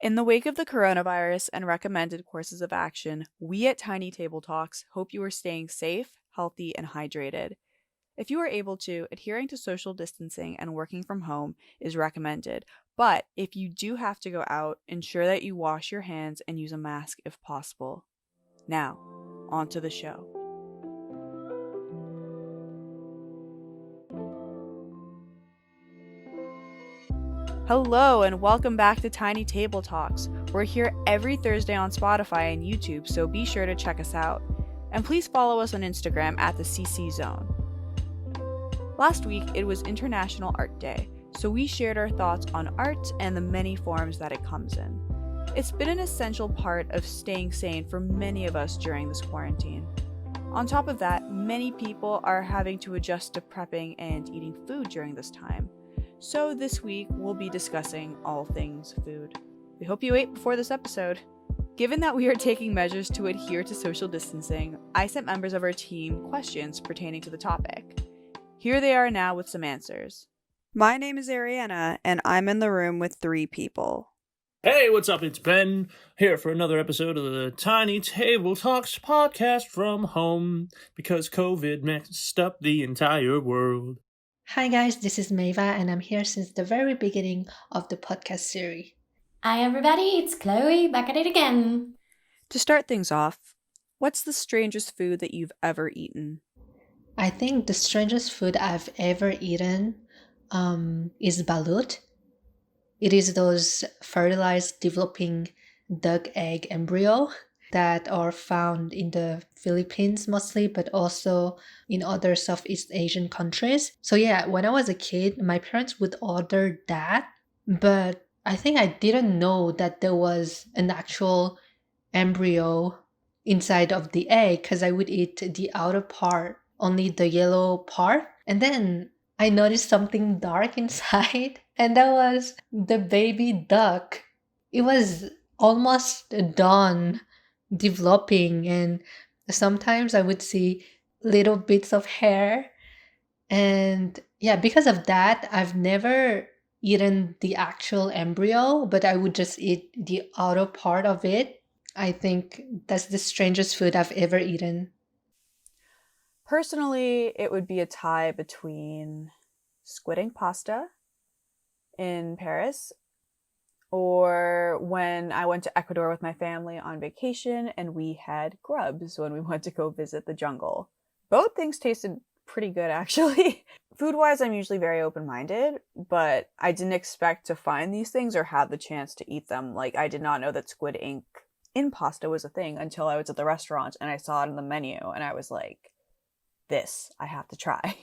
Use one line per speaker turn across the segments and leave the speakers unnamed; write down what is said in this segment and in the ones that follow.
In the wake of the coronavirus and recommended courses of action, we at Tiny Table Talks hope you are staying safe, healthy, and hydrated. If you are able to, adhering to social distancing and working from home is recommended, but if you do have to go out, ensure that you wash your hands and use a mask if possible. Now, on to the show. Hello and welcome back to Tiny Table Talks. We're here every Thursday on Spotify and YouTube, so be sure to check us out. And please follow us on Instagram at the CC Zone. Last week, it was International Art Day, so we shared our thoughts on art and the many forms that it comes in. It's been an essential part of staying sane for many of us during this quarantine. On top of that, many people are having to adjust to prepping and eating food during this time. So this week, we'll be discussing all things food. We hope you ate before this episode. Given that we are taking measures to adhere to social distancing, I sent members of our team questions pertaining to the topic. Here they are now with some answers. My name is Ariana, and I'm in the room with 3 people.
Hey, what's up? It's Ben, here for another episode of the Tiny Table Talks podcast from home, because COVID messed up the entire world.
Hi guys, this is Maeva and I'm here since the very beginning of the podcast series.
Hi everybody, it's Chloé, back at it again.
To start things off, what's the strangest food that you've ever eaten?
I think the strangest food I've ever eaten is balut. It is those fertilized developing duck egg embryo that are found in the Philippines mostly, but also in other Southeast Asian countries. So yeah, when I was a kid, my parents would order that, but I think I didn't know that there was an actual embryo inside of the egg because I would eat the outer part, only the yellow part. And then I noticed something dark inside, and that was the baby duck. It was almost done developing, and sometimes I would see little bits of hair. And yeah, because of that, I've never eaten the actual embryo, but I would just eat the outer part of it. I think that's the strangest food I've ever eaten.
Personally, it would be a tie between squid ink pasta in Paris or when I went to Ecuador with my family on vacation and we had grubs when we went to go visit the jungle. Both things tasted pretty good, actually. Food-wise, I'm usually very open-minded, but I didn't expect to find these things or have the chance to eat them. Like, I did not know that squid ink in pasta was a thing until I was at the restaurant and I saw it on the menu and I was like, this, I have to try.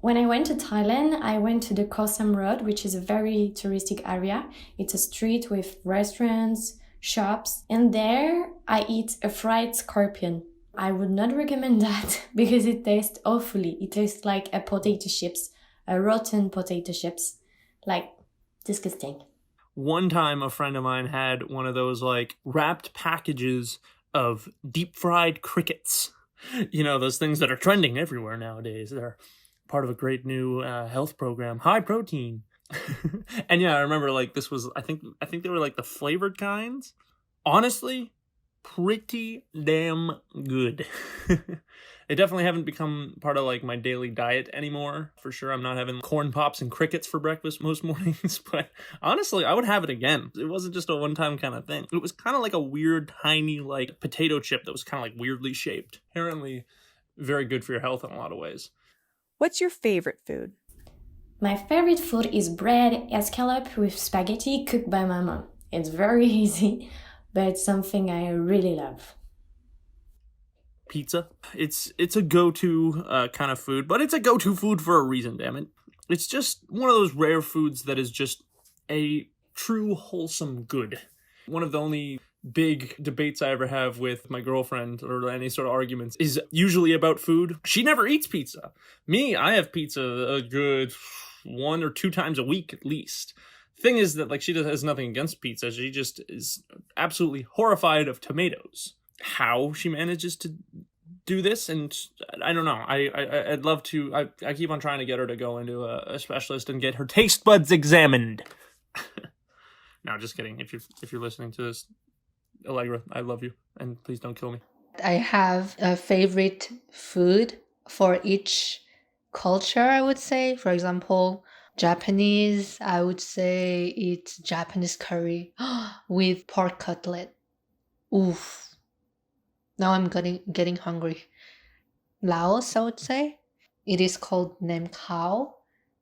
When I went to Thailand, I went to the Koh Sam Road, which is a very touristic area. It's a street with restaurants, shops, and there I eat a fried scorpion. I would not recommend that because it tastes awfully. It tastes like a potato chips, a rotten potato chips, like disgusting.
One time a friend of mine had one of those like wrapped packages of deep fried crickets. You know, those things that are trending everywhere nowadays. They're part of a great new health program, high protein. And yeah, I remember like this was, I think they were like the flavored kinds. Honestly, pretty damn good. They definitely haven't become part of like my daily diet anymore. For sure, I'm not having corn pops and crickets for breakfast most mornings, but honestly, I would have it again. It wasn't just a one-time kind of thing. It was kind of like a weird, tiny, like potato chip that was kind of like weirdly shaped. Apparently, very good for your health in a lot of ways.
What's your favorite food?
My favorite food is bread escalope with spaghetti cooked by my mom. It's very easy, but it's something I really love.
Pizza. It's a go-to kind of food, but it's a go-to food for a reason, damn it. It's just one of those rare foods that is just a true wholesome good. One of the only big debates I ever have with my girlfriend or any sort of arguments is usually about food. She never eats pizza. Me, I have pizza a good 1 or 2 times a week at least. Thing is that like she has nothing against pizza. She just is absolutely horrified of tomatoes. How she manages to do this, and I don't know. I'd love to. I keep on trying to get her to go into a specialist and get her taste buds examined. No, just kidding. If you're listening to this, Allegra, I love you, and please don't kill me.
I have a favorite food for each culture, I would say. For example, Japanese, I would say it's Japanese curry with pork cutlet. Oof. Now I'm getting hungry. Laos, I would say. It is called nem khao,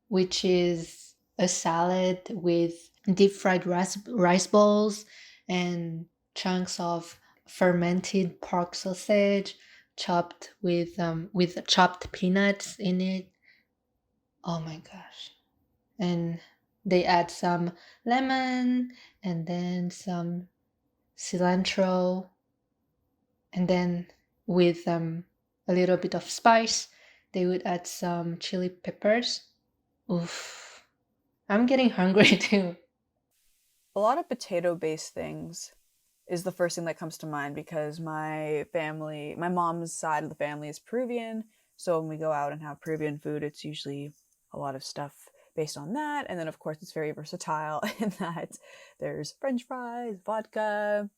which is a salad with deep fried rice balls and chunks of fermented pork sausage chopped with chopped peanuts in it. Oh my gosh. And they add some lemon and then some cilantro and then with a little bit of spice they would add some chili peppers. Oof. I'm getting hungry too.
A lot of potato-based things is the first thing that comes to mind because my mom's side of the family is Peruvian. So when we go out and have Peruvian food, it's usually a lot of stuff based on that. And then, of course, it's very versatile in that there's French fries, vodka.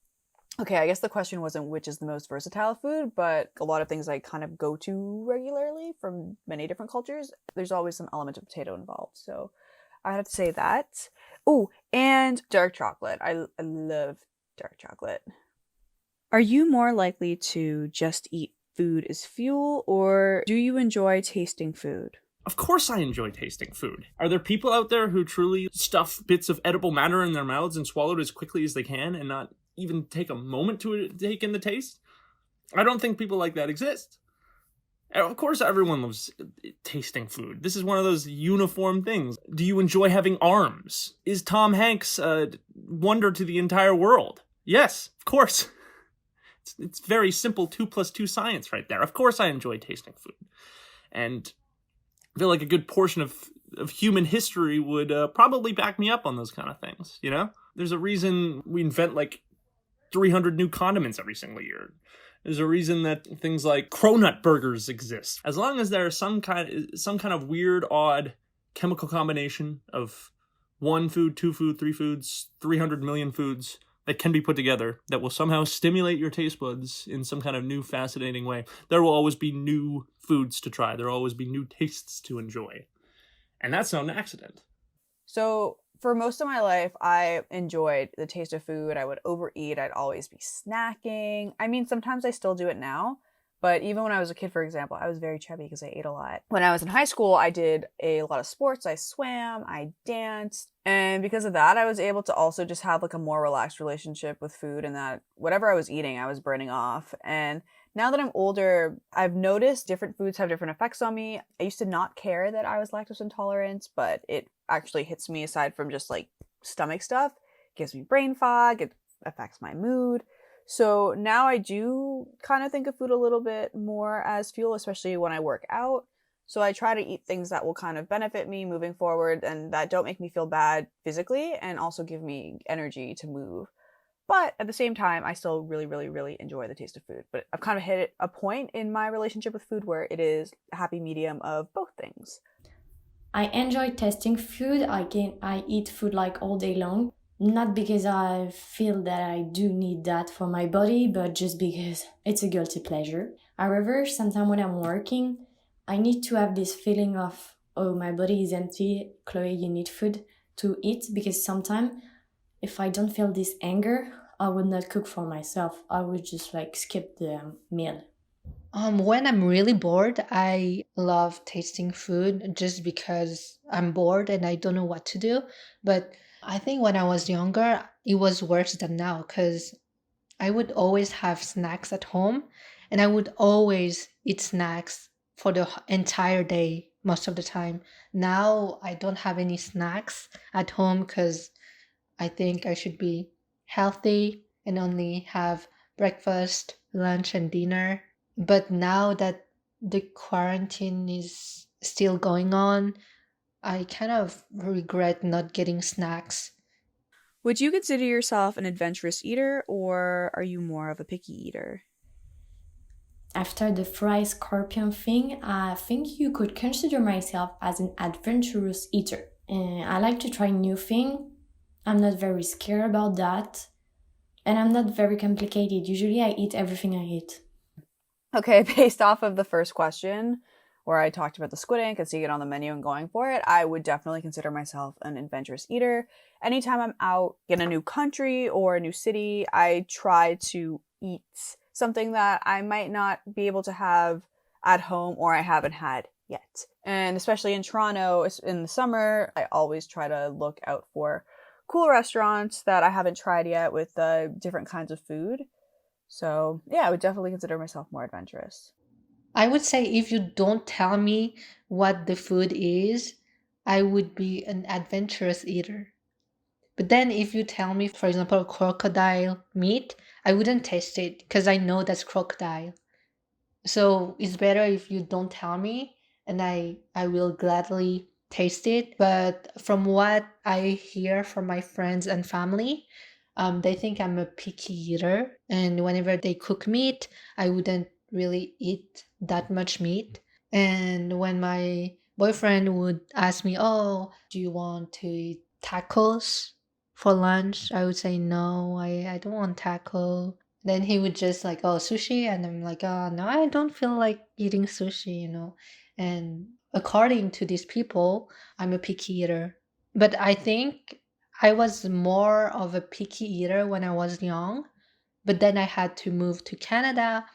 Okay, I guess the question wasn't which is the most versatile food, but a lot of things I kind of go to regularly from many different cultures, there's always some element of potato involved. So I have to say that. Oh, and dark chocolate. I love dark chocolate. Are you more likely to just eat food as fuel, or do you enjoy tasting food?
Of course I enjoy tasting food. Are there people out there who truly stuff bits of edible matter in their mouths and swallow it as quickly as they can and not even take a moment to take in the taste? I don't think people like that exist. Of course everyone loves tasting food. This is one of those uniform things. Do you enjoy having arms? Is Tom Hanks a wonder to the entire world? Yes, of course. It's very simple 2 + 2 science right there. Of course I enjoy tasting food. And I feel like a good portion of human history would probably back me up on those kind of things, you know? There's a reason we invent like 300 new condiments every single year. There's a reason that things like cronut burgers exist. As long as there's some kind of weird, odd chemical combination of 1 food, 2 food, 3 foods, 300 million foods that can be put together that will somehow stimulate your taste buds in some kind of new fascinating way, there will always be new foods to try. There will always be new tastes to enjoy. And that's not an accident.
So for most of my life, I enjoyed the taste of food. I would overeat. I'd always be snacking. I mean, sometimes I still do it now. But even when I was a kid, for example, I was very chubby because I ate a lot. When I was in high school, I did a lot of sports. I swam, I danced. And because of that, I was able to also just have like a more relaxed relationship with food, and that whatever I was eating, I was burning off. And now that I'm older, I've noticed different foods have different effects on me. I used to not care that I was lactose intolerant, but it actually hits me aside from just like stomach stuff. It gives me brain fog. It affects my mood. So now I do kind of think of food a little bit more as fuel, especially when I work out. So I try to eat things that will kind of benefit me moving forward and that don't make me feel bad physically and also give me energy to move. But at the same time, I still really, really, really enjoy the taste of food. But I've kind of hit a point in my relationship with food where it is a happy medium of both things.
I enjoy tasting food. I eat food like all day long. Not because I feel that I do need that for my body, but just because it's a guilty pleasure. However, sometimes when I'm working, I need to have this feeling of, oh, my body is empty, Chloé, you need food to eat, because sometimes if I don't feel this anger, I would not cook for myself. I would just like skip the meal.
When I'm really bored, I love tasting food just because I'm bored and I don't know what to do. But I think when I was younger, it was worse than now because I would always have snacks at home and I would always eat snacks for the entire day most of the time. Now I don't have any snacks at home because I think I should be healthy and only have breakfast, lunch, and dinner. But now that the quarantine is still going on, I kind of regret not getting snacks.
Would you consider yourself an adventurous eater, or are you more of a picky eater?
After the fry scorpion thing, I think you could consider myself as an adventurous eater. I like to try new things. I'm not very scared about that. And I'm not very complicated. Usually I eat everything I eat.
Okay, based off of the first question, where I talked about the squid ink and seeing it on the menu and going for it, I would definitely consider myself an adventurous eater. Anytime I'm out in a new country or a new city, I try to eat something that I might not be able to have at home or I haven't had yet. And especially in Toronto in the summer, I always try to look out for cool restaurants that I haven't tried yet with different kinds of food. So yeah, I would definitely consider myself more adventurous.
I would say if you don't tell me what the food is, I would be an adventurous eater. But then if you tell me, for example, crocodile meat, I wouldn't taste it because I know that's crocodile. So it's better if you don't tell me and I will gladly taste it. But from what I hear from my friends and family, they think I'm a picky eater. And whenever they cook meat, I wouldn't really eat that much meat. And when my boyfriend would ask me, "Oh, do you want to eat tacos for lunch?" I would say, "No, I don't want taco." Then he would just like, "Oh, sushi," and I'm like, "Oh, no, I don't feel like eating sushi." And according to these people, I'm a picky eater. But I think I was more of a picky eater when I was young. But then I had to move to Canada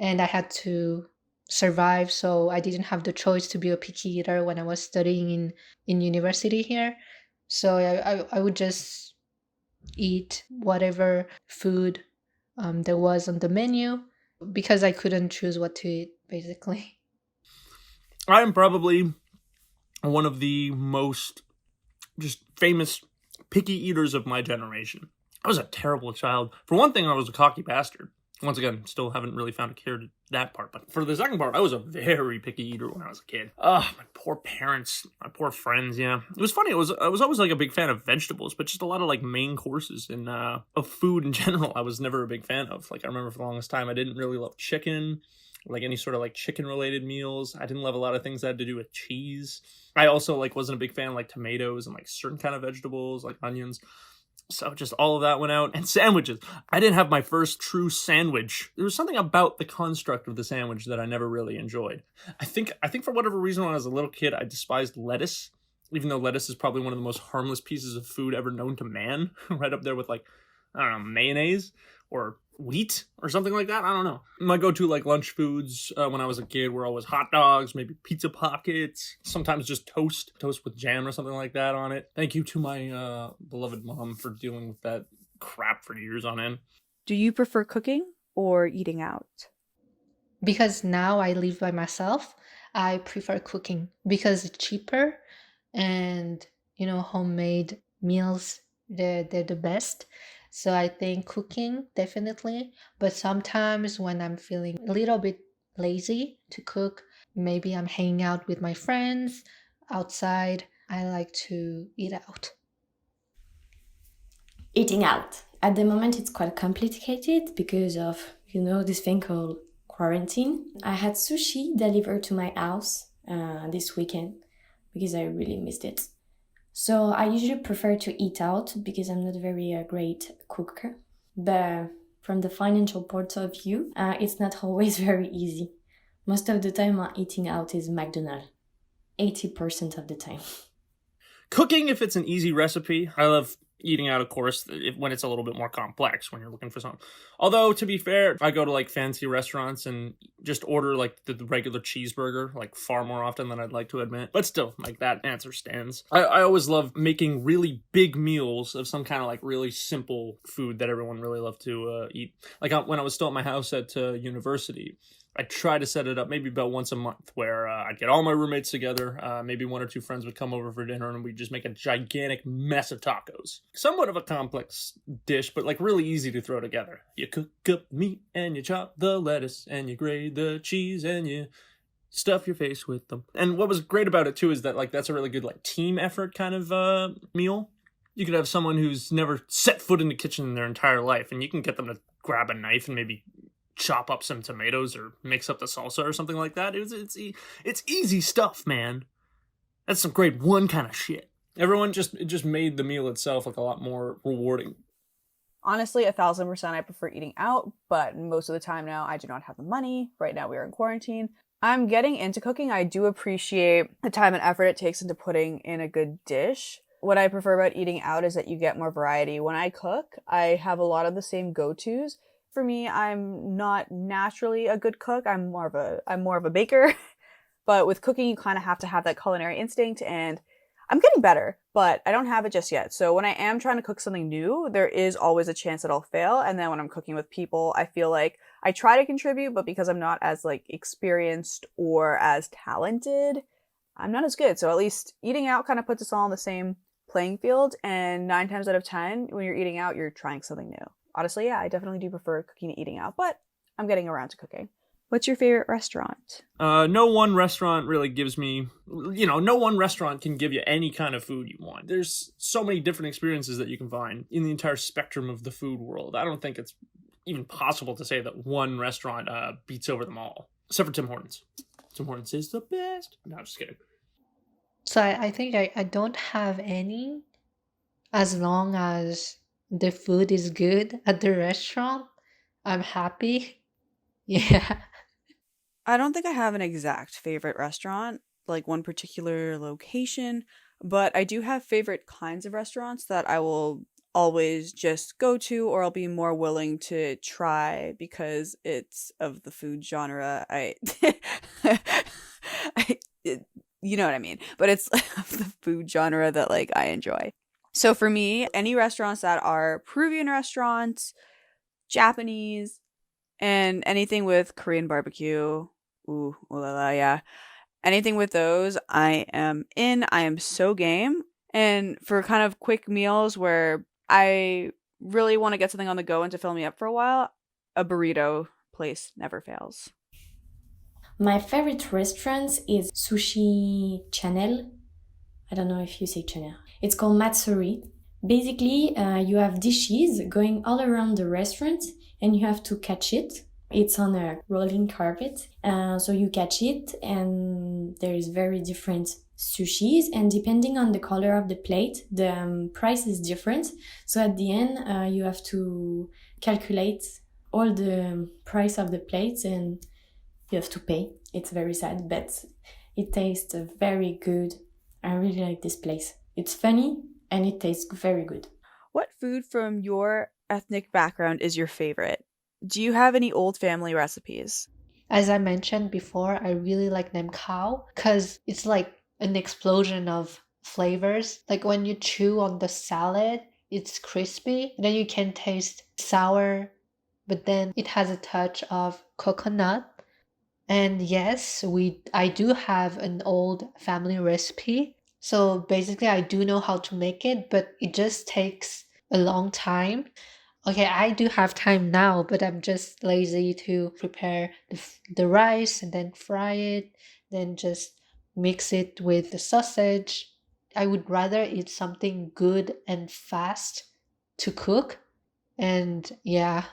and I had to survive. So I didn't have the choice to be a picky eater when I was studying in university here. So I would just eat whatever food there was on the menu because I couldn't choose what to eat, basically.
I am probably one of the most just famous picky eaters of my generation. I was a terrible child. For one thing, I was a cocky bastard. Once again, still haven't really found a cure to that part. But for the second part, I was a very picky eater when I was a kid. My poor parents, my poor friends, yeah. It was funny, I was always like a big fan of vegetables, but just a lot of like main courses and of food in general, I was never a big fan of. Like I remember for the longest time, I didn't really love chicken, like any sort of like chicken related meals. I didn't love a lot of things that had to do with cheese. I also like wasn't a big fan of like tomatoes and like certain kind of vegetables, like onions. So just all of that went out. And sandwiches. I didn't have my first true sandwich. There was something about the construct of the sandwich that I never really enjoyed. I think for whatever reason when I was a little kid, I despised lettuce, even though lettuce is probably one of the most harmless pieces of food ever known to man, right up there with like, I don't know, mayonnaise or wheat or something like that. I don't know. My go-to like lunch foods when I was a kid were always hot dogs, maybe pizza pockets, sometimes just toast with jam or something like that on it. Thank you to my beloved mom for dealing with that crap for years on end.
Do you prefer cooking or eating out?
Because now I live by myself, I prefer cooking because it's cheaper and homemade meals, they're the best. So I think cooking definitely, but sometimes when I'm feeling a little bit lazy to cook, maybe I'm hanging out with my friends outside, I like to eat out.
Eating out. At the moment, it's quite complicated because of, this thing called quarantine. I had sushi delivered to my house this weekend because I really missed it. So I usually prefer to eat out because I'm not a very great cooker. But from the financial point of view, it's not always very easy. Most of the time, eating out is McDonald's. 80% of the time.
Cooking, if it's an easy recipe. I love eating out, of course, when it's a little bit more complex, when you're looking for something. Although, to be fair, I go to like fancy restaurants and just order like the regular cheeseburger, like far more often than I'd like to admit. But still, like that answer stands. I always love making really big meals of some kind of like really simple food that everyone really loved to eat. Like when I was still at my house at university, I try to set it up maybe about once a month where I'd get all my roommates together. Maybe one or two friends would come over for dinner and we'd just make a gigantic mess of tacos. Somewhat of a complex dish, but like really easy to throw together. You cook up meat and you chop the lettuce and you grate the cheese and you stuff your face with them. And what was great about it too is that like that's a really good like team effort kind of meal. You could have someone who's never set foot in the kitchen in their entire life and you can get them to grab a knife and maybe chop up some tomatoes or mix up the salsa or something like that. It's easy stuff, man. That's some grade one kind of shit. Everyone just made the meal itself like a lot more rewarding.
Honestly, 1,000% I prefer eating out, but most of the time now I do not have the money. Right now we are in quarantine. I'm getting into cooking. I do appreciate the time and effort it takes into putting in a good dish. What I prefer about eating out is that you get more variety. When I cook, I have a lot of the same go-tos. For me, I'm not naturally a good cook. I'm more of a baker. But with cooking, you kind of have to have that culinary instinct, and I'm getting better, but I don't have it just yet. So when I am trying to cook something new, there is always a chance that I'll fail. And then when I'm cooking with people, I feel like I try to contribute, but because I'm not as like experienced or as talented, I'm not as good. So at least eating out kind of puts us all on the same playing field. And 9 times out of 10, when you're eating out, you're trying something new. Honestly, yeah, I definitely do prefer cooking to eating out, but I'm getting around to cooking. What's your favorite restaurant?
No one restaurant really gives me, no one restaurant can give you any kind of food you want. There's so many different experiences that you can find in the entire spectrum of the food world. I don't think it's even possible to say that one restaurant beats over them all, except for Tim Hortons. Tim Hortons is the best. No, just kidding.
So I think I don't have any, as long as the food is good at the restaurant. I'm happy. Yeah.
I don't think I have an exact favorite restaurant, like one particular location, but I do have favorite kinds of restaurants that I will always just go to, or I'll be more willing to try because it's of the food genre. You know what I mean, but it's of the food genre that like I enjoy. So for me, any restaurants that are Peruvian restaurants, Japanese, and anything with Korean barbecue. Ooh, ooh la la, yeah. Anything with those, I am in. I am so game. And for kind of quick meals where I really want to get something on the go and to fill me up for a while, a burrito place never fails.
My favorite restaurant is Sushi Channel. I don't know if you say channel. It's called Matsuri. Basically, you have dishes going all around the restaurant and you have to catch it. It's on a rolling carpet. So you catch it and there is very different sushis, and depending on the color of the plate, the price is different. So at the end, you have to calculate all the price of the plates and you have to pay. It's very sad, but it tastes very good. I really like this place. It's funny and it tastes very good.
What food from your ethnic background is your favorite? Do you have any old family recipes?
As I mentioned before, I really like nem khao because it's like an explosion of flavors. Like when you chew on the salad, it's crispy, and then you can taste sour, but then it has a touch of coconut. And yes, I do have an old family recipe. So basically I do know how to make it, but it just takes a long time. Okay, I do have time now, but I'm just lazy to prepare the rice and then fry it, then just mix it with the sausage. I would rather eat something good and fast to cook. And yeah.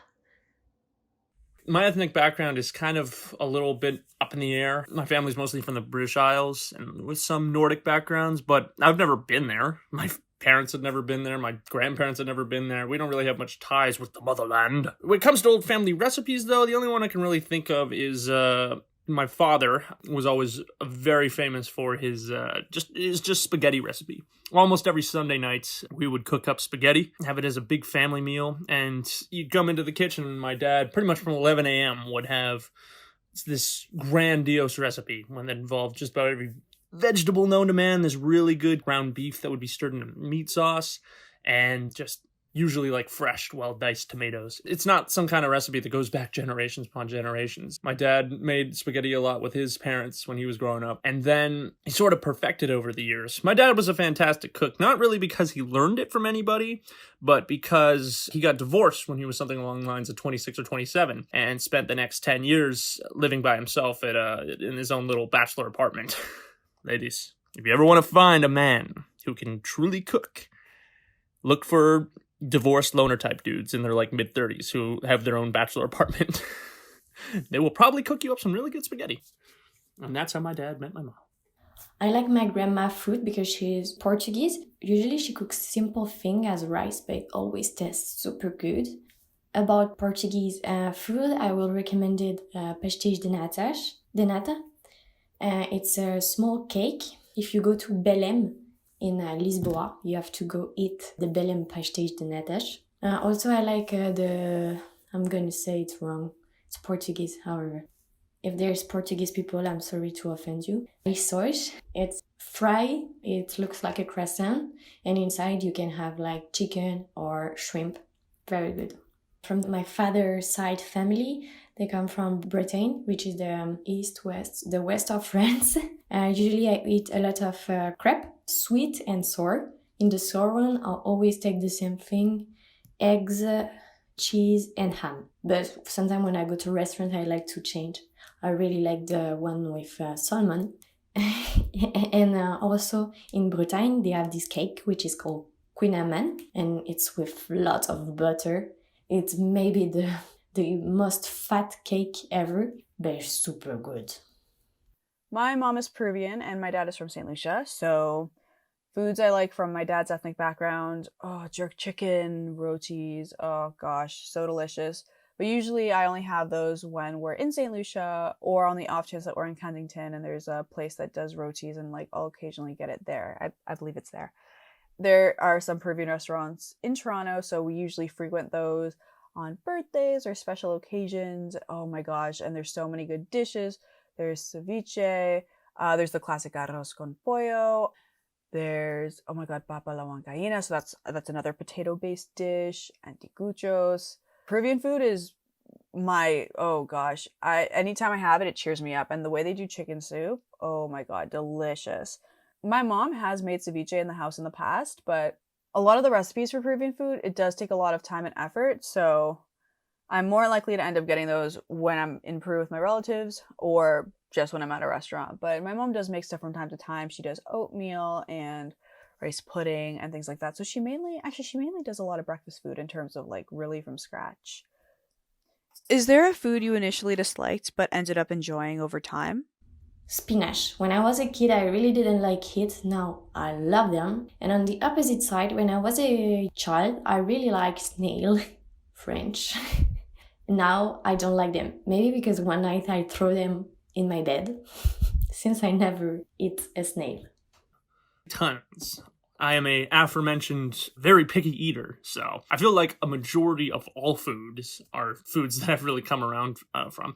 My ethnic background is kind of a little bit up in the air. My family's mostly from the British Isles and with some Nordic backgrounds, but I've never been there. My parents had never been there. My grandparents had never been there. We don't really have much ties with the motherland. When it comes to old family recipes, though, the only one I can really think of is my father was always very famous for his just spaghetti recipe. Almost every Sunday night, we would cook up spaghetti, have it as a big family meal, and you'd come into the kitchen, and my dad, pretty much from 11 a.m., would have this grandiose recipe, one that involved just about every vegetable known to man, this really good ground beef that would be stirred in meat sauce, and just usually like fresh, well-diced tomatoes. It's not some kind of recipe that goes back generations upon generations. My dad made spaghetti a lot with his parents when he was growing up, and then he sort of perfected over the years. My dad was a fantastic cook, not really because he learned it from anybody, but because he got divorced when he was something along the lines of 26 or 27, and spent the next 10 years living by himself in his own little bachelor apartment. Ladies, if you ever want to find a man who can truly cook, look for divorced loner type dudes in their like mid-30s who have their own bachelor apartment. They will probably cook you up some really good spaghetti. And that's how my dad met my mom.
I like my grandma food because she's Portuguese. Usually she cooks simple thing as rice, but it always tastes super good. About Portuguese food, I will recommend it pastéis de nata. It's a small cake. If you go to Belém in Lisboa, you have to go eat the Belém pastéis de natas. Also, I like I'm going to say it wrong. It's Portuguese, however. If there's Portuguese people, I'm sorry to offend you. Rissóis, it's fried, it looks like a croissant, and inside you can have like chicken or shrimp. Very good. From my father's side family, they come from Britain, which is the the west of France. Usually I eat a lot of crepe, sweet and sour. In the sour one, I'll always take the same thing, eggs, cheese, and ham. But sometimes when I go to a restaurant, I like to change. I really like the one with salmon. And also in Bretagne, they have this cake, which is called quinaman, and it's with lots of butter. It's maybe the most fat cake ever, but it's super good.
My mom is Peruvian and my dad is from St. Lucia, so foods I like from my dad's ethnic background, jerk chicken, rotis, oh gosh, so delicious. But usually I only have those when we're in St. Lucia or on the off chance that we're in Kensington and there's a place that does rotis, and like I'll occasionally get it there. I believe it's there. There are some Peruvian restaurants in Toronto, so we usually frequent those on birthdays or special occasions. Oh my gosh, and there's so many good dishes. There's ceviche, there's the classic arroz con pollo. There's, oh my god, papa la huancaína, so that's another potato-based dish, anticuchos. Peruvian food is oh gosh, anytime I have it, it cheers me up. And the way they do chicken soup, oh my god, delicious. My mom has made ceviche in the house in the past, but a lot of the recipes for Peruvian food, it does take a lot of time and effort, so I'm more likely to end up getting those when I'm in Peru with my relatives or just when I'm at a restaurant. But my mom does make stuff from time to time. She does oatmeal and rice pudding and things like that. So she mainly does a lot of breakfast food in terms of like really from scratch. Is there a food you initially disliked but ended up enjoying over time?
Spinach. When I was a kid, I really didn't like it. Now I love them. And on the opposite side, when I was a child, I really liked snail, French. Now I don't like them. Maybe because one night I threw them in my bed, since I never eat a snail.
Tons. I am a aforementioned very picky eater, so I feel like a majority of all foods are foods that I've really come around from.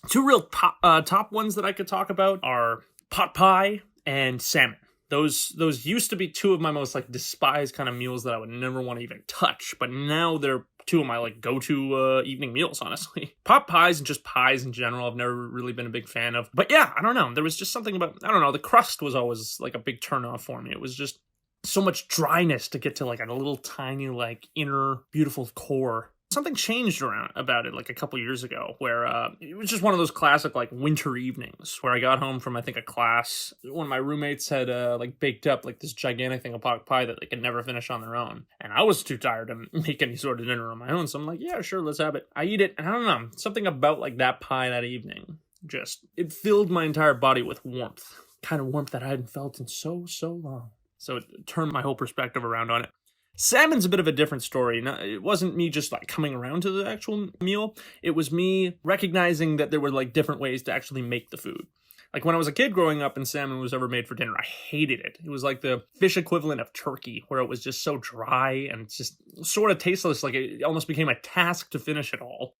Two real top ones that I could talk about are pot pie and salmon. Those used to be two of my most like despised kind of meals that I would never want to even touch, but now they're two of my like go-to evening meals, honestly. Pot pies and just pies in general I've never really been a big fan of. But yeah, I don't know. There was just something about, I don't know, the crust was always like a big turnoff for me. It was just so much dryness to get to like a little tiny like inner beautiful core. Something changed about it like a couple years ago where it was just one of those classic like winter evenings where I got home from I think a class. One of my roommates had like baked up like this gigantic thing of pot pie that they could never finish on their own, and I was too tired to make any sort of dinner on my own, so I'm like, yeah, sure, let's have it. I eat it, and I don't know, something about like that pie that evening just, it filled my entire body with warmth, kind of warmth that I hadn't felt in so long. So it turned my whole perspective around on it. Salmon's a bit of a different story. Now, it wasn't me just like coming around to the actual meal. It was me recognizing that there were like different ways to actually make the food. Like when I was a kid growing up and salmon was ever made for dinner, I hated it. It was like the fish equivalent of turkey, where it was just so dry and just sort of tasteless. Like it almost became a task to finish it all.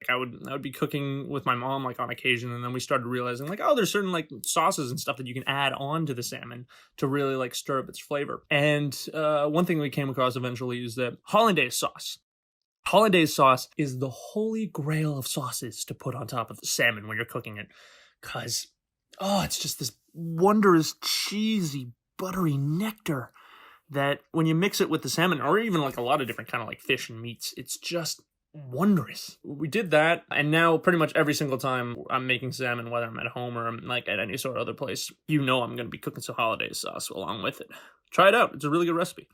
I would be cooking with my mom like on occasion, and then we started realizing like, oh, there's certain like sauces and stuff that you can add on to the salmon to really like stir up its flavor. And one thing we came across eventually is that hollandaise sauce. Hollandaise sauce is the holy grail of sauces to put on top of the salmon when you're cooking it, because it's just this wondrous cheesy buttery nectar that when you mix it with the salmon, or even like a lot of different kind of like fish and meats, it's just wondrous. We did that, and now pretty much every single time I'm making salmon, whether I'm at home or I'm like at any sort of other place, I'm going to be cooking some hollandaise sauce along with it. Try it out. It's a really good recipe.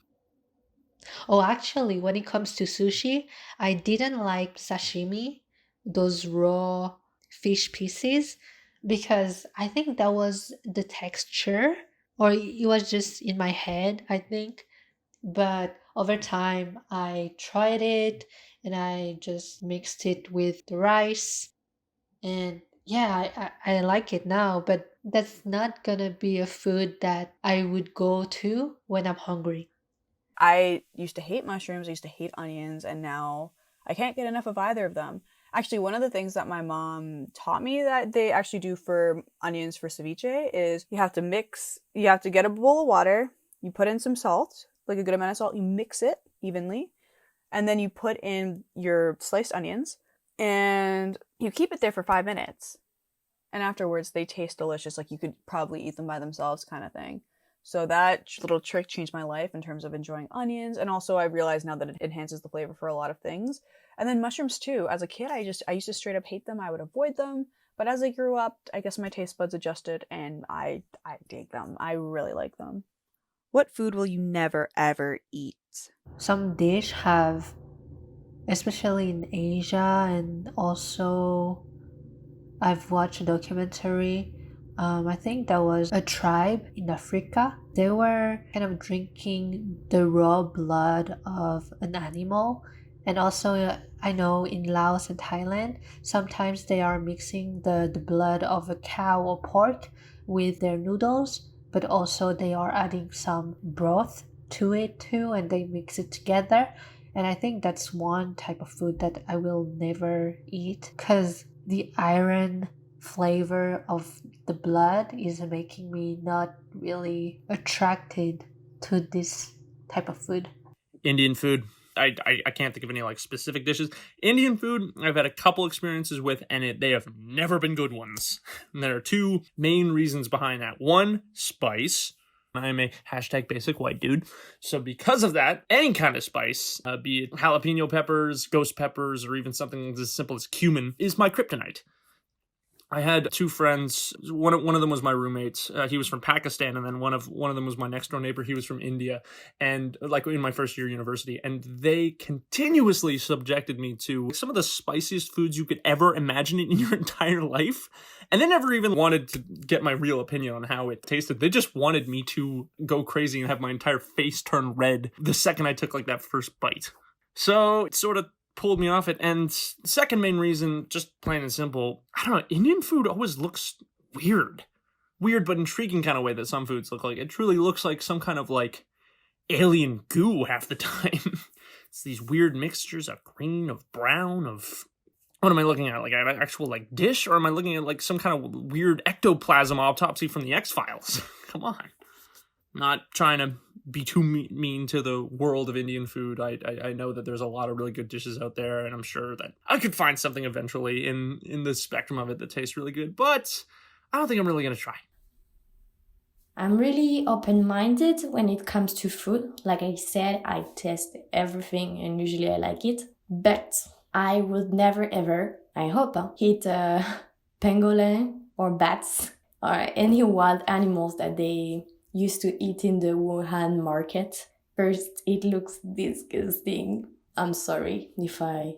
Oh, actually, when it comes to sushi, I didn't like sashimi, those raw fish pieces. because I think that was the texture, or it was just in my head, I think. But over time, I tried it and I just mixed it with the rice. And yeah, I like it now, but that's not gonna be a food that I would go to when I'm hungry.
I used to hate mushrooms, I used to hate onions, and now I can't get enough of either of them. Actually, one of the things that my mom taught me that they actually do for onions for ceviche is you have to get a bowl of water, you put in some salt, like a good amount of salt, you mix it evenly, and then you put in your sliced onions, and you keep it there for 5 minutes. And afterwards, they taste delicious, like you could probably eat them by themselves, kind of thing. So that little trick changed my life in terms of enjoying onions, and also I realize now that it enhances the flavor for a lot of things. And then mushrooms too. As a kid, I used to straight up hate them. I would avoid them, but as I grew up, I guess my taste buds adjusted, and I dig them. I really like them. What food will you never ever eat?
Some dish have, especially in Asia, and also I've watched a documentary. I think that was a tribe in Africa. They were kind of drinking the raw blood of an animal. And also, I know in Laos and Thailand, sometimes they are mixing the blood of a cow or pork with their noodles, but also they are adding some broth to it too, and they mix it together. And I think that's one type of food that I will never eat because the iron flavor of the blood is making me not really attracted to this type of food.
Indian food. I can't think of any like specific dishes. Indian food, I've had a couple experiences with, and they have never been good ones. And there are two main reasons behind that. One, spice. I'm a hashtag basic white dude. So because of that, any kind of spice, be it jalapeno peppers, ghost peppers, or even something as simple as cumin, is my kryptonite. I had two friends. One of them was my roommate. He was from Pakistan, and then one of them was my next door neighbor. He was from India, and like in my first year of university, and they continuously subjected me to some of the spiciest foods you could ever imagine in your entire life, and they never even wanted to get my real opinion on how it tasted. They just wanted me to go crazy and have my entire face turn red the second I took like that first bite. So it sort of pulled me off it. And second main reason, just plain and simple, I don't know, Indian food always looks weird but intriguing kind of way that some foods look like. It truly looks like some kind of like alien goo half the time. It's these weird mixtures of green, of brown, of what am I looking at, like an actual like dish, or am I looking at like some kind of weird ectoplasm autopsy from the X-Files? Come on. Not trying to be too mean to the world of Indian food. I know that there's a lot of really good dishes out there, and I'm sure that I could find something eventually in the spectrum of it that tastes really good, but I don't think I'm really going to try.
I'm really open-minded when it comes to food. Like I said, I test everything and usually I like it. But I would never ever, I hope, eat pangolin or bats or any wild animals that they used to eat in the Wuhan market. First, it looks disgusting. I'm sorry if I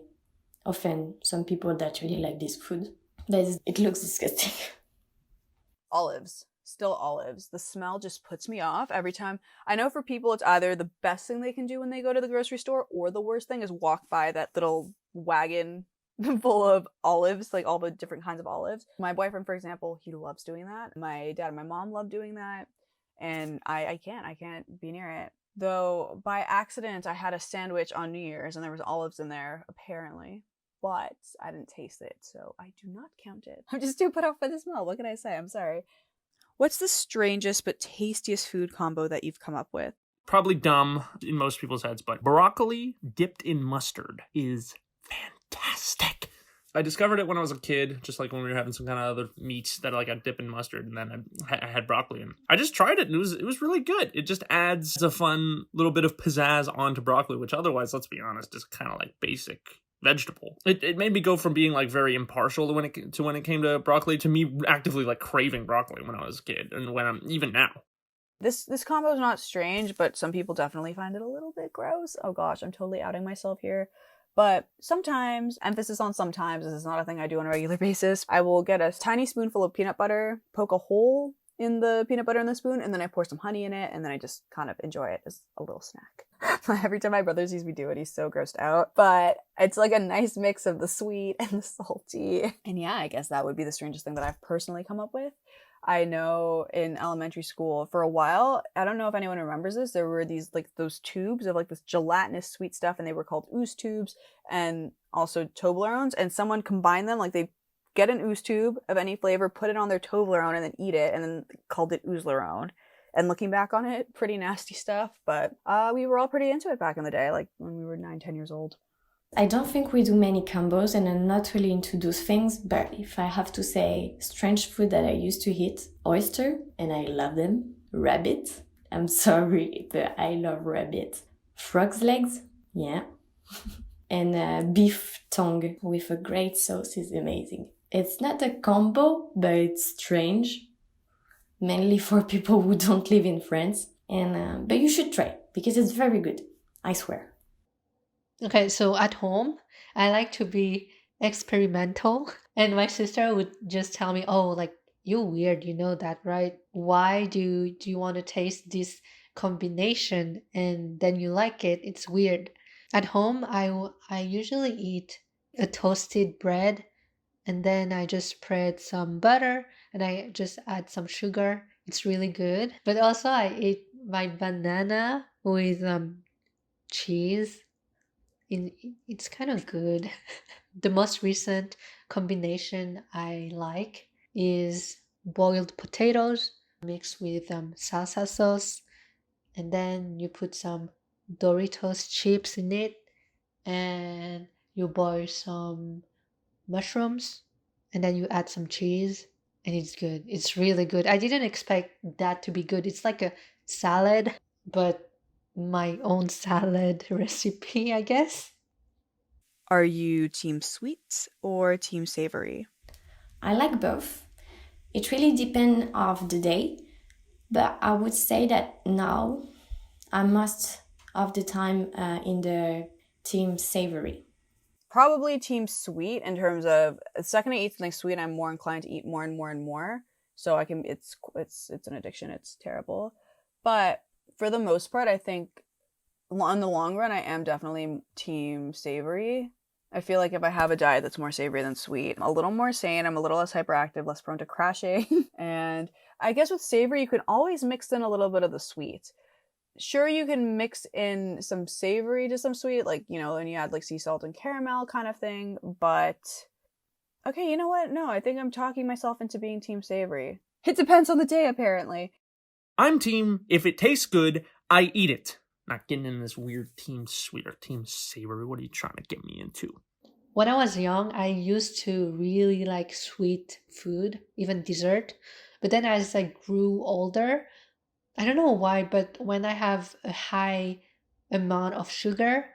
offend some people that really like this food, but it looks disgusting.
Olives. Still olives. The smell just puts me off every time. I know for people it's either the best thing they can do when they go to the grocery store, or the worst thing is walk by that little wagon full of olives, like all the different kinds of olives. My boyfriend, for example, he loves doing that. My dad and my mom love doing that. And I can't be near it. Though by accident I had a sandwich on New Year's and there was olives in there, apparently. But I didn't taste it, so I do not count it. I'm just too put off by the smell. What can I say? I'm sorry. What's the strangest but tastiest food combo that you've come up with?
Probably dumb in most people's heads, but broccoli dipped in mustard is fantastic. I discovered it when I was a kid, just like when we were having some kind of other meat that like I dip in mustard, and then I had broccoli, and I just tried it, and it was really good. It just adds a fun little bit of pizzazz onto broccoli, which otherwise, let's be honest, is kind of like basic vegetable. It made me go from being like very impartial when it came to broccoli to me actively like craving broccoli when I was a kid, and when I'm even now.
This combo is not strange, but some people definitely find it a little bit gross. Oh gosh, I'm totally outing myself here. But sometimes, emphasis on sometimes, this is not a thing I do on a regular basis, I will get a tiny spoonful of peanut butter, poke a hole in the peanut butter in the spoon, and then I pour some honey in it, and then I just kind of enjoy it as a little snack. Every time my brother sees me do it, he's so grossed out. But it's like a nice mix of the sweet and the salty. And yeah, I guess that would be the strangest thing that I've personally come up with. I know in elementary school for a while, I don't know if anyone remembers this, there were these like those tubes of like this gelatinous sweet stuff, and they were called ooze tubes and also Toblerones, and someone combined them, like they get an ooze tube of any flavor, put it on their Toblerone, and then eat it, and then called it Oozlerone. And looking back on it, pretty nasty stuff, but we were all pretty into it back in the day, like when we were 9-10 years old.
I don't think we do many combos, and I'm not really into those things, but if I have to say strange food that I used to eat, oyster, and I love them, rabbit, I'm sorry, but I love rabbit. Frog's legs, yeah, and beef tongue with a great sauce is amazing. It's not a combo, but it's strange, mainly for people who don't live in France, and but you should try, because it's very good, I swear.
Okay, so at home, I like to be experimental. And my sister would just tell me, oh, like, you're weird, you know that, right? Why do you want to taste this combination and then you like it? It's weird. At home, I usually eat a toasted bread, and then I just spread some butter and I just add some sugar. It's really good. But also I eat my banana with cheese. It's kind of good. The most recent combination I like is boiled potatoes mixed with salsa sauce, and then you put some Doritos chips in it, and you boil some mushrooms, and then you add some cheese, and it's good. It's really good. I didn't expect that to be good. It's like a salad, but my own salad recipe, I guess.
Are you team sweet or team savory?
I like both. It really depends of the day, but I would say that now I'm most of the time in the team savory.
Probably team sweet in terms of the second I eat something sweet, I'm more inclined to eat more and more and more. So I can it's an addiction. It's terrible. But for the most part, I think in the long run, I am definitely team savory. I feel like if I have a diet that's more savory than sweet, I'm a little more sane, I'm a little less hyperactive, less prone to crashing. And I guess with savory, you can always mix in a little bit of the sweet. Sure, you can mix in some savory to some sweet, like, you know, and you add like sea salt and caramel kind of thing. But okay, you know what? No, I think I'm talking myself into being team savory. It depends on the day, apparently.
I'm team, if it tastes good, I eat it. Not getting in this weird team sweet or team savory. What are you trying to get me into?
When I was young, I used to really like sweet food, even dessert. But then as I grew older, I don't know why, but when I have a high amount of sugar,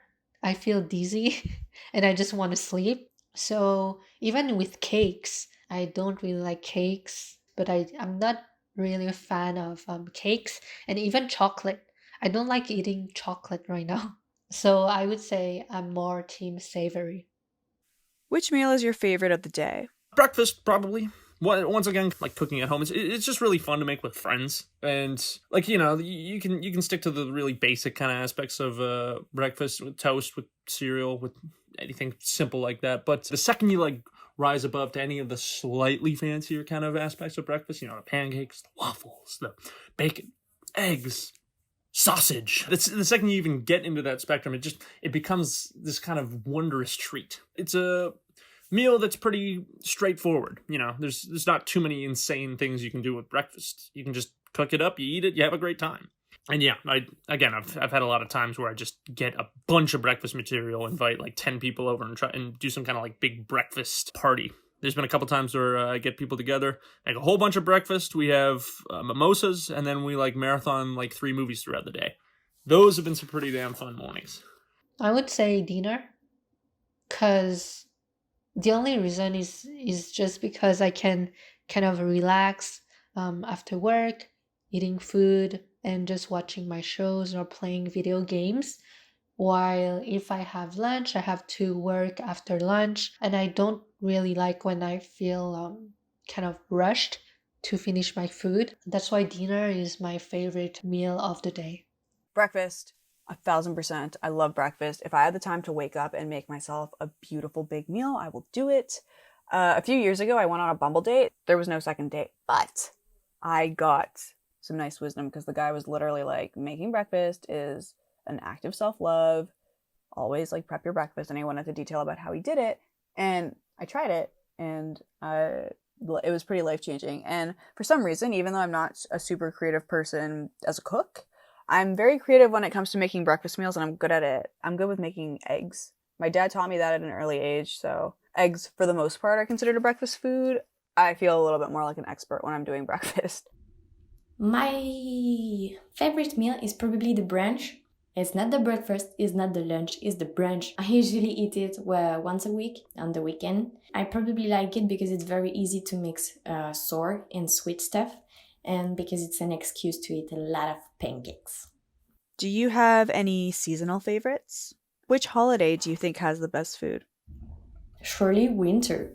I feel dizzy and I just want to sleep. So even with cakes, I don't really like cakes, but I'm not really a fan of cakes and even chocolate. I don't like eating chocolate right now. So I would say I'm more team savory.
Which meal is your favorite of the day?
Breakfast, probably. Once again, like cooking at home, it's just really fun to make with friends, and like, you know, you can stick to the really basic kind of aspects of breakfast with toast, with cereal, with anything simple like that. But the second you like rise above to any of the slightly fancier kind of aspects of breakfast, you know, the pancakes, the waffles, the bacon, eggs, sausage. That's the second you even get into that spectrum, it becomes this kind of wondrous treat. It's a meal that's pretty straightforward. You know, there's not too many insane things you can do with breakfast. You can just cook it up, you eat it, you have a great time. And yeah, I've had a lot of times where I just get a bunch of breakfast material, invite like 10 people over and try and do some kind of like big breakfast party. There's been a couple times where I get people together, make a whole bunch of breakfast. We have mimosas, and then we like marathon like 3 movies throughout the day. Those have been some pretty damn fun mornings.
I would say dinner, because the only reason is just because I can kind of relax after work, eating food and just watching my shows or playing video games. While if I have lunch, I have to work after lunch, and I don't really like when I feel kind of rushed to finish my food. That's why dinner is my favorite meal of the day.
Breakfast, 1,000%. I love breakfast. If I had the time to wake up and make myself a beautiful big meal, I will do it. A few years ago, I went on a Bumble date. There was no second date, but I got some nice wisdom because the guy was literally like, making breakfast is an act of self-love. Always like prep your breakfast. And he went into detail about how he did it. And I tried it, and it was pretty life-changing. And for some reason, even though I'm not a super creative person as a cook, I'm very creative when it comes to making breakfast meals, and I'm good at it. I'm good with making eggs. My dad taught me that at an early age, so eggs, for the most part, are considered a breakfast food. I feel a little bit more like an expert when I'm doing breakfast.
My favorite meal is probably the brunch. It's not the breakfast, it's not the lunch, it's the brunch. I usually eat it once a week on the weekend. I probably like it because it's very easy to mix sour and sweet stuff, and because it's an excuse to eat a lot of pancakes.
Do you have any seasonal favorites? Which holiday do you think has the best food?
Surely winter.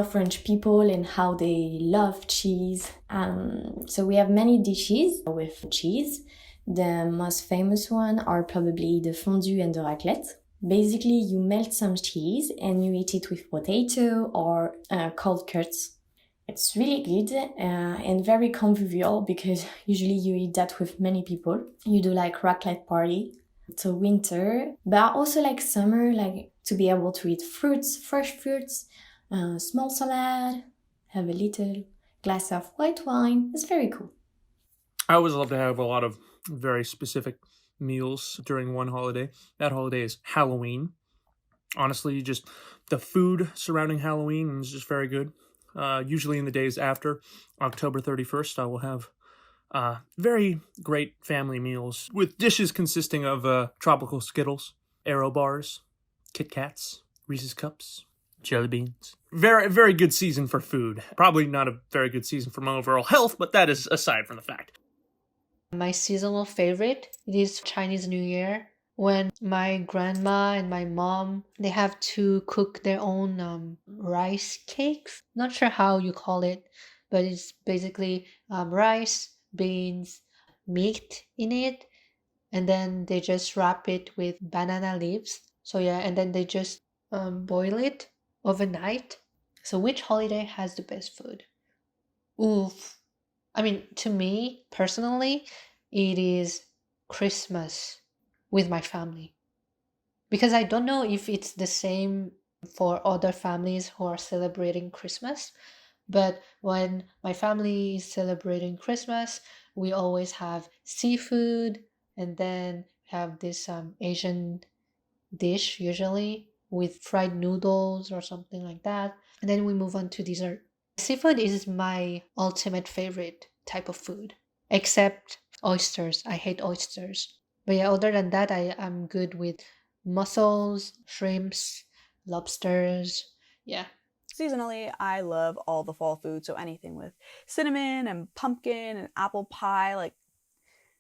French people and how they love cheese. So we have many dishes with cheese. The most famous one are probably the fondue and the raclette. Basically, you melt some cheese and you eat it with potato or cold cuts. It's really good and very convivial because usually you eat that with many people. You do like raclette party. So winter, but I also like summer, like to be able to eat fruits, fresh fruits, small salad, have a little glass of white wine. It's very cool.
I always love to have a lot of very specific meals during one holiday. That holiday is Halloween. Honestly, just the food surrounding Halloween is just very good. Usually in the days after October 31st, I will have very great family meals with dishes consisting of tropical Skittles, Aero bars, Kit Kats, Reese's Cups, jelly beans. Very, very good season for food. Probably not a very good season for my overall health, but that is aside from the fact.
My seasonal favorite, it is Chinese New Year, when my grandma and my mom, they have to cook their own rice cakes. Not sure how you call it, but it's basically rice, beans, meat in it, and then they just wrap it with banana leaves. So yeah, and then they just boil it overnight. So which holiday has the best food? Oof. I mean, to me personally, it is Christmas with my family. Because I don't know if it's the same for other families who are celebrating Christmas, but when my family is celebrating Christmas, we always have seafood, and then have this Asian dish usually with fried noodles or something like that. And then we move on to dessert. Seafood is my ultimate favorite type of food, except oysters. I hate oysters. But yeah, other than that, I'm good with mussels, shrimps, lobsters. Yeah.
Seasonally, I love all the fall food, so anything with cinnamon and pumpkin and apple pie, like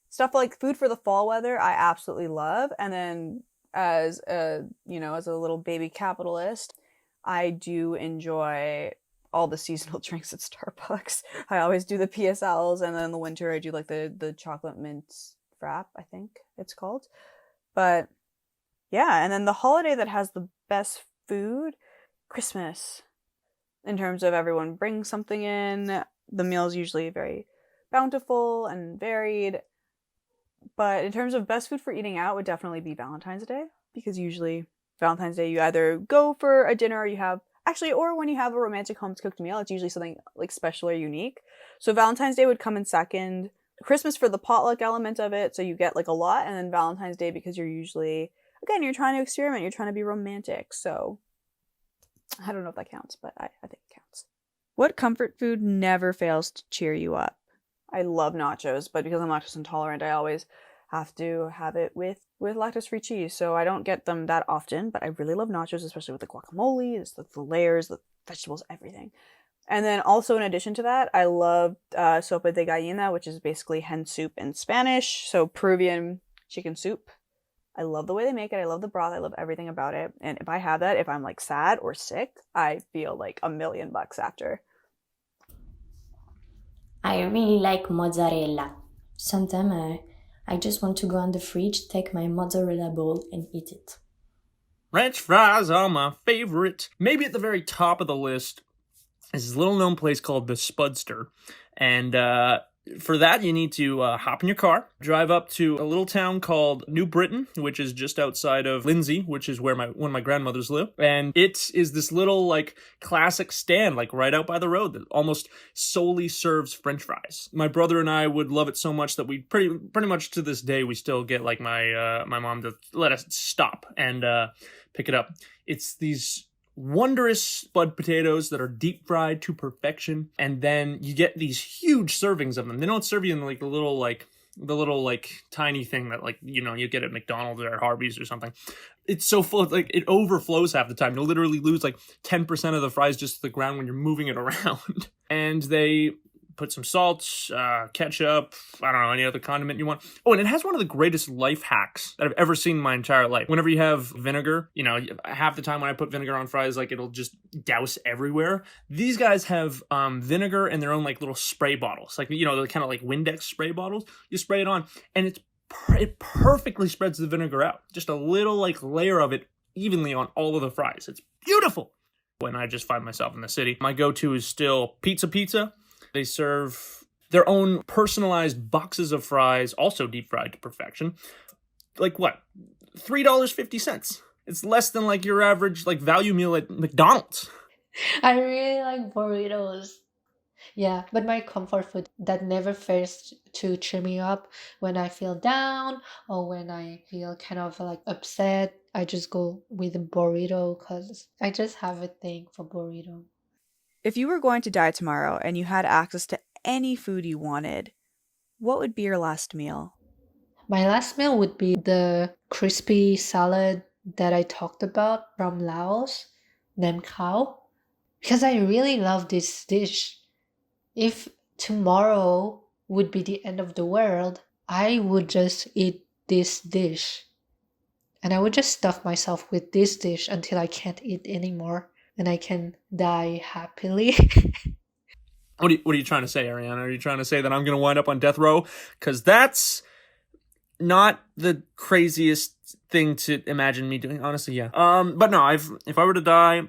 stuff like food for the fall weather, I absolutely love. And then as a little baby capitalist, I do enjoy all the seasonal drinks at Starbucks. I always do the PSLs, and then in the winter I do like the chocolate mint frap, I think it's called. But yeah, and then the holiday that has the best food, Christmas. In terms of everyone brings something in, the meal's usually very bountiful and varied. But in terms of best food for eating out would definitely be Valentine's Day, because usually Valentine's Day you either go for a dinner or you have or when you have a romantic home cooked meal, it's usually something like special or unique. So Valentine's Day would come in second. Christmas for the potluck element of it, so you get like a lot, and then Valentine's Day because you're usually, again, you're trying to experiment, you're trying to be romantic. So I don't know if that counts, but I think it counts. What comfort food never fails to cheer you up? I love nachos, but because I'm lactose intolerant, I always have to have it with lactose-free cheese. So I don't get them that often, but I really love nachos, especially with the guacamole, the layers, the vegetables, everything. And then also in addition to that, I love sopa de gallina, which is basically hen soup in Spanish. So Peruvian chicken soup. I love the way they make it. I love the broth. I love everything about it. And if I have that, if I'm like sad or sick, I feel like $1,000,000 after.
I really like mozzarella. Sometimes I just want to go in the fridge, take my mozzarella bowl, and eat it.
French fries are my favorite. Maybe at the very top of the list is this little known place called the Spudster. And for that, you need to hop in your car, drive up to a little town called New Britain, which is just outside of Lindsay, which is where one of my grandmothers live. And it is this little like classic stand, like right out by the road, that almost solely serves French fries. My brother and I would love it so much that we pretty much to this day we still get like my mom to let us stop and pick it up. It's these wondrous spud potatoes that are deep fried to perfection, and then you get these huge servings of them. They don't serve you in like the little tiny thing that like you get at McDonald's or at Harvey's or something. It's so full, like it overflows half the time. You'll literally lose like 10% of the fries just to the ground when you're moving it around. And they put some salt, ketchup, I don't know, any other condiment you want. Oh, and it has one of the greatest life hacks that I've ever seen in my entire life. Whenever you have vinegar, half the time when I put vinegar on fries, like it'll just douse everywhere. These guys have vinegar in their own like little spray bottles, like, the kind of like Windex spray bottles. You spray it on and it perfectly spreads the vinegar out. Just a little like layer of it evenly on all of the fries. It's beautiful. When I just find myself in the city, my go-to is still Pizza. They serve their own personalized boxes of fries, also deep fried to perfection. Like what? $3.50. It's less than like your average like value meal at McDonald's.
I really like burritos. Yeah, but my comfort food that never fails to cheer me up when I feel down or when I feel kind of like upset, I just go with a burrito because I just have a thing for burrito.
If you were going to die tomorrow and you had access to any food you wanted, what would be your last meal?
My last meal would be the crispy salad that I talked about from Laos, nem khao, because I really love this dish. If tomorrow would be the end of the world, I would just eat this dish. And I would just stuff myself with this dish until I can't eat anymore and I can die happily.
What are you trying to say, Ariana? Are you trying to say that I'm going to wind up on death row? Because that's not the craziest thing to imagine me doing. Honestly, yeah. But no, if I were to die,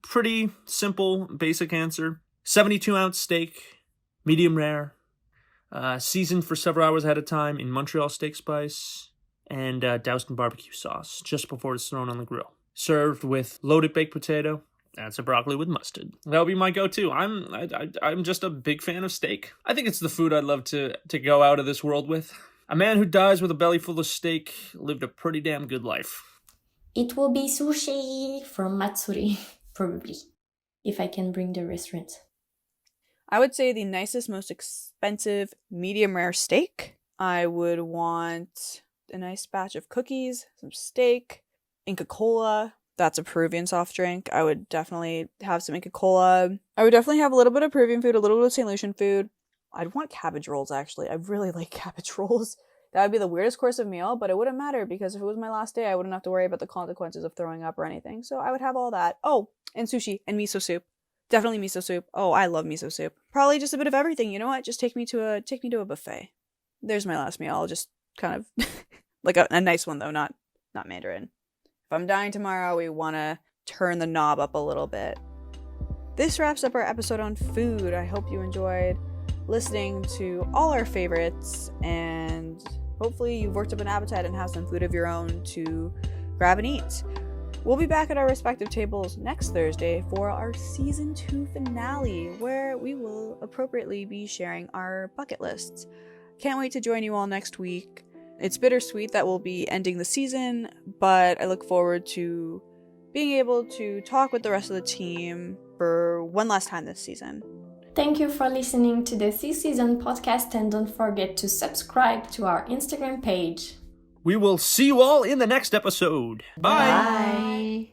pretty simple, basic answer. 72-ounce steak, medium rare, seasoned for several hours ahead of time in Montreal steak spice, and doused in barbecue sauce just before it's thrown on the grill. Served with loaded baked potato and some broccoli with mustard. That would be my go-to. I'm just a big fan of steak. I think it's the food I'd love to go out of this world with. A man who dies with a belly full of steak lived a pretty damn good life.
It will be sushi from Matsuri, probably, if I can bring the restaurant.
I would say the nicest, most expensive medium rare steak. I would want a nice batch of cookies, some steak, Inca Cola. That's a Peruvian soft drink. I would definitely have some Inca Cola. I would definitely have a little bit of Peruvian food, a little bit of St. Lucian food. I'd want cabbage rolls, actually. I really like cabbage rolls. That would be the weirdest course of meal, but it wouldn't matter because if it was my last day, I wouldn't have to worry about the consequences of throwing up or anything. So I would have all that. Oh, and sushi and miso soup. Definitely miso soup. Oh, I love miso soup. Probably just a bit of everything. You know what? Just take me to a buffet. There's my last meal. I'll just kind of like a nice one though, not Mandarin. If I'm dying tomorrow, we want to turn the knob up a little bit. This wraps up our episode on food. I hope you enjoyed listening to all our favorites, and hopefully you've worked up an appetite and have some food of your own to grab and eat. We'll be back at our respective tables next Thursday for our season 2 finale, where we will appropriately be sharing our bucket lists. Can't wait to join you all next week. It's bittersweet that we'll be ending the season, but I look forward to being able to talk with the rest of the team for one last time this season.
Thank you for listening to the This Season podcast, and don't forget to subscribe to our Instagram page.
We will see you all in the next episode. Bye.
Bye.